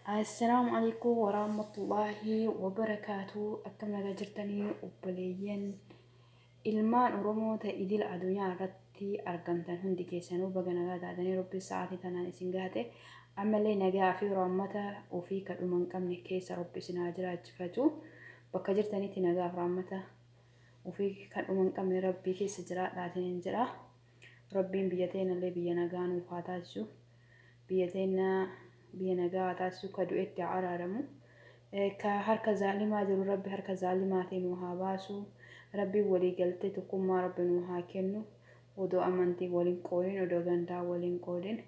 السلام عليكم ورحمة الله وبركاته. أكمل جرتني وبليين ilmaan Oromoo idil addunyaa irratti argamtan hundi keessanuu baga nagaa taatanii Rabbi sa'aatii tanaan isin gaate ammallee nagaa fi rahmata ofii kadhuma hin qabne keessa Rabbi isin haa jiraachifatu. Bakka jirtanitti nagaa fi rahmata ofii kadhuma hin qabne Rabbi keessa jiraadhaatiin jira. Rabbiin biyya teenallee biyya nagaa nuuf haa taasisu. Biyya teena biyya nagaa haa taasisu ka du'etti haa araaramu. Ka harka zaalimaa jiru Rabbi harka zaalimaatiin nu haa baasu. Rabbi walii galtee tokkummaa Rabbi nu haa kennu. Odoo amantii waliin qoodin odoo gandaa waliin qoodin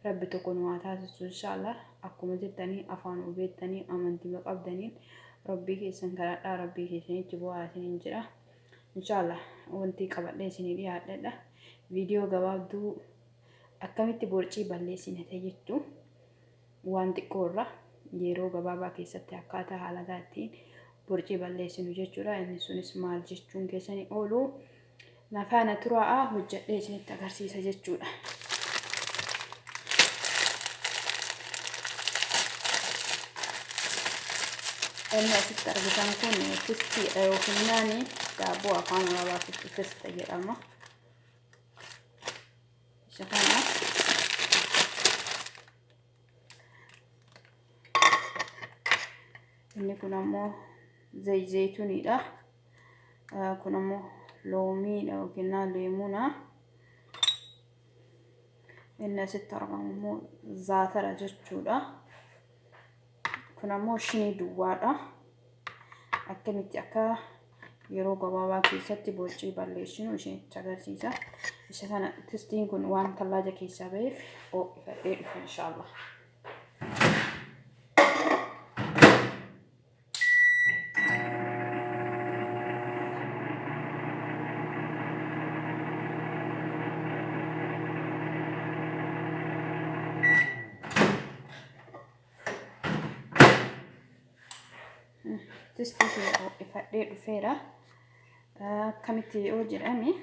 Rabbi tokko nu haa taasisu inshallah. Akkuma jirtanii afaan obeettanii amantii qabdaniin Rabbi keessan kadhadhaa Rabbi keessanitti bu'aa isiniin jira inshallah. Wanti qabadhee isinii dhiyaadhedha. Viidiyoo gabaabduu akkamitti borcii balleessine jechuun waan xiqqoorra yeroo gabaabaa keessatti akkaataa haala ittiin borcii balleessinu jechuudha. Inni sunis maal jechuun keessanii oolu nafaana turaa hojjedhee isinitti agarsiisa jechuudha. Inni asitti argitan kun fistiidha yookiin naani daabboo afaan Arabaatti fista jedhama. Isa kana inni kun ammoo zayituunidha. Kun ammoo loomiidha yookiin leemuuna. Inni asitti argamu ammoo zaatara jechuudha. Kun ammoo shinii duwwaadha. Akkamitti akka yeroo gabaabaa keessatti borcii balleessinu isinitti agarsiisa. Isa kana tistiin kun waan tallaaja keessaa ba'eef ho'ifadhee dhufe inshallah. Tistii kun ho'ifadhee dhufeera. Akkamitti yoo jedhame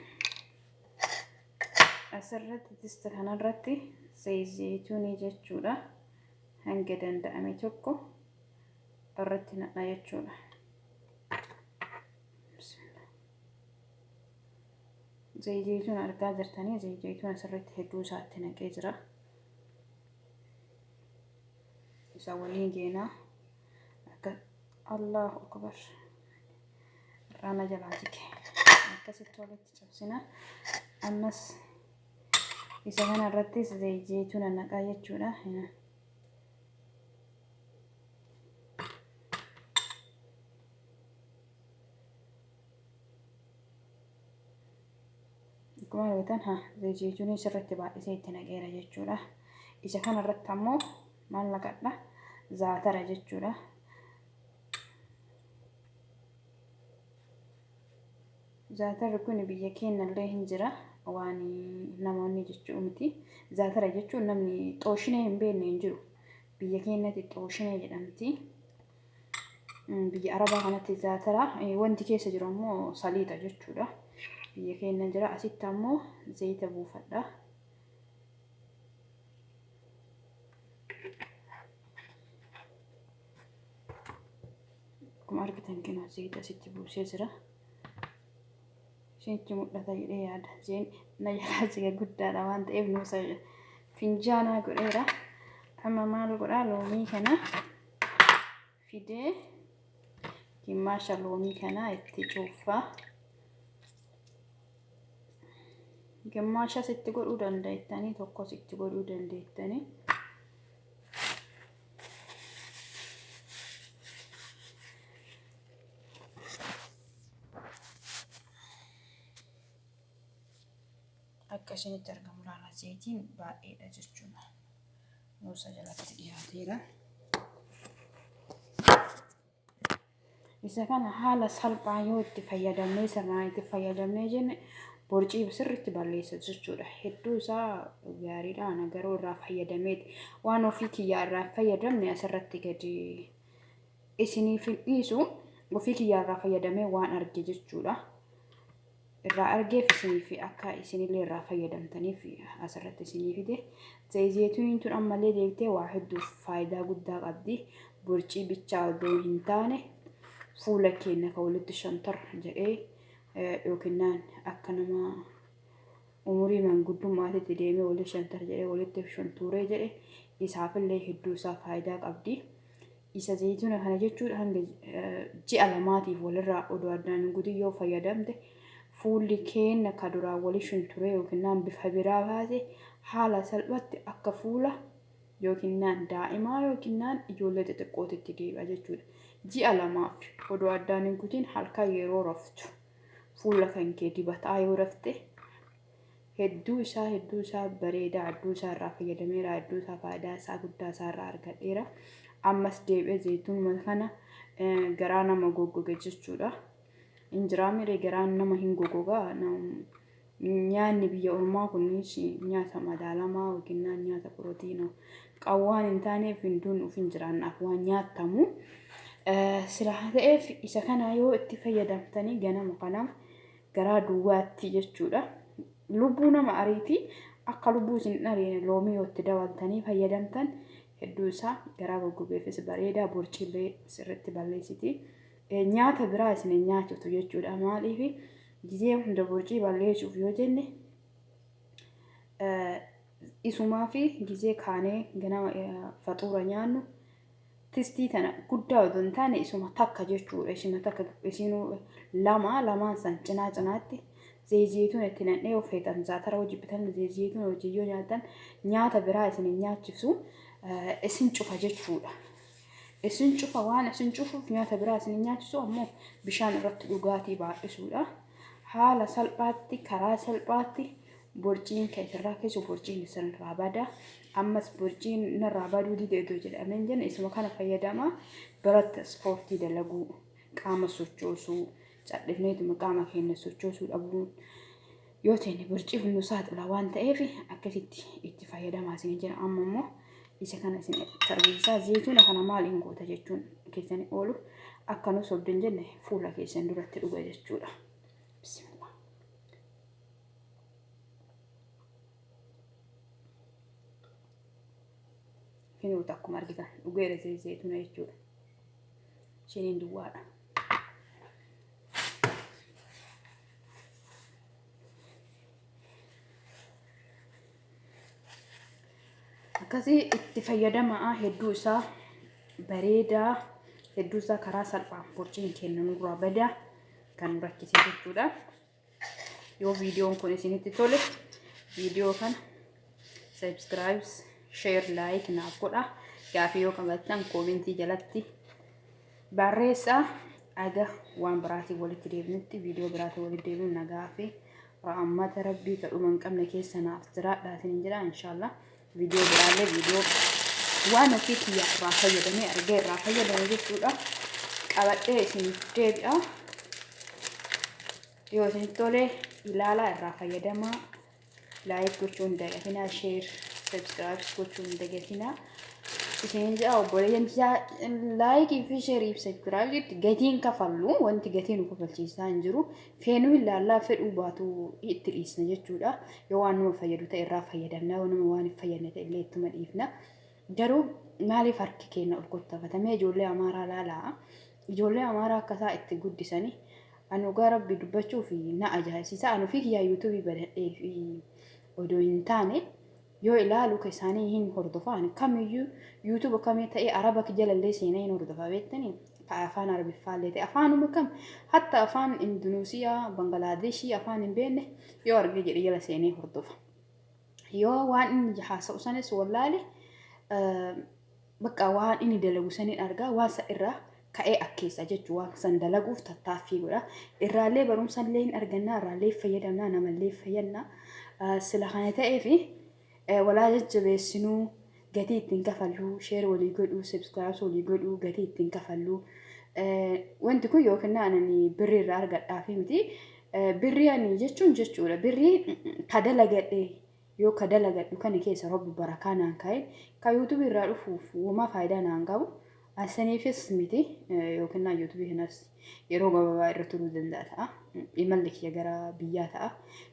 asirratti tista kanarratti zayituunii jechuudha. Hanga danda'ame tokko irratti naqna jechuudha. Zayituun argaa jirtanii zayituun asirratti hedduu isaatti naqee jira. Isa waliin geenaa akka Allahu akbar rana jalaa jige akkasitti walitti cabsina. Ammas isa kana irratti zayituun naqaa jechuudha. Akkuma argitan zayituun sirriitti baay'isee itti naqeera jechuudha. Isa kana irratti ammoo maal naqadha? Zaatara jechuudha. Zaatarri kun biyya keenyallee hin jira waan namoonni jechuu miti. Zaatara jechuun namni xooshinee hin beekne hin jiru. Biyya keenyatti xooshinee jedhamti. Biyya Arabaa kanatti zaatara wanti keessa jiru ammoo saliixa jechuudha. Biyya keenya jira. Asitti ammoo zayita buufadha. Akkuma argitan kana zayita asitti buusee jira. Isinitti mul'ata jedhee yaada. Na jalaa jiga guddaadha waan ta'eef nuusa finjaana godheera. Amma maal godhaa loomii kana fidee gimmaasha loomii kana itti cuuffaa. Gimmaasha sitti godhuu dandeettanii tokko sitti godhuu dandeettanii. Akkasinitti argamu laala zayitiin baay'eedha jechuudha. Nuusa jalatti dhiyaateera. Isa kana haala salphaa yoo itti fayyadamnee sirnaan itti fayyadamnee jenne borcii sirriitti balleessa jechuudha. Hedduu isaa gaariidha. Nagaroo irraa fayyadameeti waan ofii kiyyaa irraa fayyadamne asirratti gadi isiniif dhiisu ofii kiyyaa irraa fayyadamee waan arge jechuudha. irraa argeef isinii fi akka isinillee irraa fayyadamtaniif asirratti isinii fide. Zayituuniin tun ammallee deebitee waa hedduuf faayidaa guddaa qabdi. Borcii bichaa odoo hin taane fuula keenya kan walitti shantar jedhee yookiin akka nama umurii manguddummaatitti deemee walitti shantar jedhee walitti shanturee jedhe isaafillee hedduu isaa faayidaa qabdi. Isa zayituuna kana jechuudha hanga ji'a lamaatiif walirraa odoo addaan guutuu yoo fayyadamte fuulli keenya ka duraan walitti shanturee yookiin bifa biraa baase haala salphatti akka fuula yookiin daa'imaa yookiin ijoollee xixiqqootitti deebi'a jechuudha. Ji'a lamaaf odoo addaan hin guutiin halkan yeroo raftu fuula kan kee dibataa yoo rafte hedduu isaa bareedaa hedduu isaa irraa fayyadameera hedduu isaa faayidaa isaa guddaa isaa irraa argadheera. Ammas deebi'ee zayituunuma kana garaa nama goggoge jechuudha. Injiraamire garaan nama hin goggogaa nyaanni biyya ormaa kunis nyaata madaalamaa yookiin nyaata pirootiinaa qawwaan hin taaneef hinduun uf hin jiraannaaf waan nyaatamu. Sila ta'eef isa kana yoo itti fayyadamtanii ganama kana garaa duwwaatti jechuudha. Lubbuu nama ariitii akka lubbuu isin ariine loomii yoo itti dabaltanii fayyadamtan hedduu isaa garaa goggogeefis bareedaa borciillee sirriitti balleessiti. Nyaata biraa isin nyaachiftu jechuudha. Maaliif gizee hunda borcii balleessuuf yoo jenne isumaa fi gizee kaanee ganama faxuura nyaannu tistii tana guddaa odoo hin taane isuma takka jechuudha. Isuma takka isinuu lamaan san cinaa cinaatti zayituun itti naqnee of feetan zaatara hojii bitan zayituun hojii yoo nyaatan nyaata biraa isin nyaachiftu isin cufa jechuudha. Isin cufa waan isin cufuuf nyaata biraa isin nyaachisu ammoo bishaan irratti dhugaatii baay'isuudha. Haala salphaatti karaa salphaatti borciin keessarraa keessu borciin isarraa bada. Ammas borciin narraa baduu dideetu jedhameen jenna isuma kana fayyadamaa biratti ispoortii dalaguu qaama sochoosuu cadhifneetuma qaama keenya sochoosuu dhabuu yoo ta'e borciif nu saaxila waan ta'eef akkasitti itti fayyadamaa isin jira. Amma immoo isa kana isin tarbiisaa zayituuna kana maaliin goota jechuun keessanii oolu akka nu sobdin jenne fuula keessan duratti dhuga jechuudha. Bismillah. Finuu akkuma argitan dhugeera zayituuna jechuudha. Shiniin duwwaadha. Akkasii itti fayyadamaa hedduu isaa bareedaa hedduu isaa karaa salphaan borciin keenya nurraa badaa kan rakkisee jechuudha. Yoo viidiyoon kun isinitti tole viidiyoo kana subscribe share like naaf godha. Gaaffii yoo qabaattan koomentii jalatti barreessaa. Aga waan biraatiin walitti deebinutti viidiyoo biraatiin walitti deebinuun nagaa fi rahmata rabbii kadhuma hin qabne keessa naaf jiraadhaa isiniin jedha inshallah. Video beralih video waan ofii kiyya irraa fayyadamee argee irraa fayyadame jechuudha. Qabadhee isiniif deebi'a. Yoo isinitti tole ilaalaa irraa fayyadamaa. Like gochuun dagatinaa, share, subscribe gochuun dagatinaa. Isiniin jedha obboleeyyan like fi share fi subscribe jetti gatiin kafallu wanti gatiin nu kafalchiisaa hin jiru. Feenuu ilaalaa fedhuu baatu itti dhiisna jechuudha. Yoo waan nama fayyadu ta'e irraa fayyadamna yoo nama waan fayyadne ta'e illee ittuma dhiifna. Garuu maaliif harki keenya ol kottafatamee ijoollee amaaraa laalaa ijoollee amaaraa akkasaa itti guddisanii anu gara rabbi dubbachuu fi na ajaa'ibsiisa. Anu fi kiyyaa yuutuubii badadhee fi odoo hin taane yoo ilaalu ka isaanii hin hordofan kamiyyuu YouTube kamii ta'e araba jalallee seenaa hin hordofa beektanii afaan arabiffaallee ta'e afaanuma kam hatta afaan Indoneesiyaa Banglaadeshii afaan hin beekne yoo arge jedhe jala seenee hordofa. Yoo waan inni haasa'u sanis wallaale bakka waan inni dalagu saniin argaa waan sa irraa ka'ee akkeessa jechuu waan san dalaguuf tattaaffii godha. Irraallee barumsallee hin argannaa irraallee fayyadamnaa namallee fayyadna. Sila kana ta'eefi walaa jajjabeessinuu gatii ittiin kafalluu share walii godhuu subscribe walii godhuu gatii ittiin kafalluu wanti kun yookiin anani birrii irraa argadhaafi miti birrii ani jechuudha birrii kadalagadhe yoo kadalagadhu kan keessa robbi barakaa naan kaa'e ka YouTube irraa dhufuuf wama faayidaa naan qabu Asaniifis miti yookiin YouTube kanas yeroo gabaabaa irra turuu danda'a ta'a. Imalli kiyya gara biyyaa ta'a.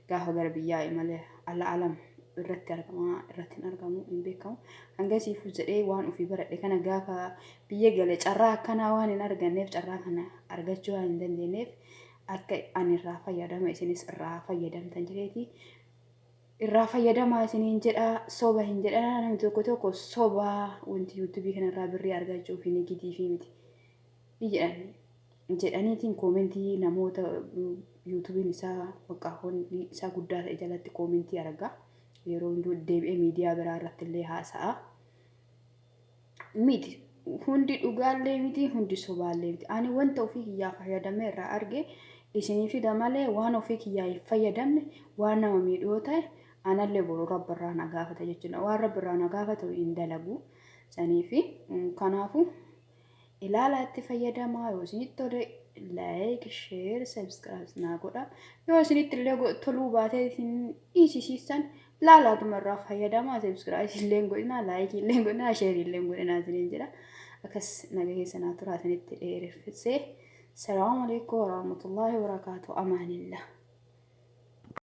Gaafa gara biyyaa imalee alam irratti argama irratti hin argamu hin beekamu. Hangasiifuu jedhee waan ofii baradhe kana gaafa biyya gale carraa akkanaa waan hin arganneef carraa kana argachuu waan hin dandeenyeef akka ani irraa fayyadama isinis irraa fayyadamtan jedheeti. Irraa fayyadamaa isiniin jedha soba hin jedha namni tokko soba wanti YouTube kanarraa birrii argachuuf hin gidiifi miti. jedhaniitiin koomentii namoota YouTubein isaa waqaawwan isaa guddaa ta'e jalatti koomentii argaa. Yeroo hunduu deebi'ee miidiyaa biraa irratti illee haasa'a. Miti hundi dhugaallee miti hundi sobaallee miti. Ani wanta ofii kiyyaa fayyadamee irraa arge isinii fida malee waan ofii kiyyaa hin fayyadamne waan nama miidhoo ta'e anallee boru rabbarraa na gaafata jechuudha. Waan rabbarraa na gaafatu hin dalagu. Saniifi kanaafuu ilaalaa itti fayyadamaa yoo isinitti tole like, share, subscribe naa godha. Yoo isinitti illee toluu baatee isin dhiisisiisan laalaatuma irraa fayyadamaa subscribe illee godhina, like illee godhina, share illee godhina isiniin jedha. Akkas nagaa keessa naa turaa isinitti dheereffisee. Salaamu alaikum warahmatullahi wabarakatuh. Amaanillah.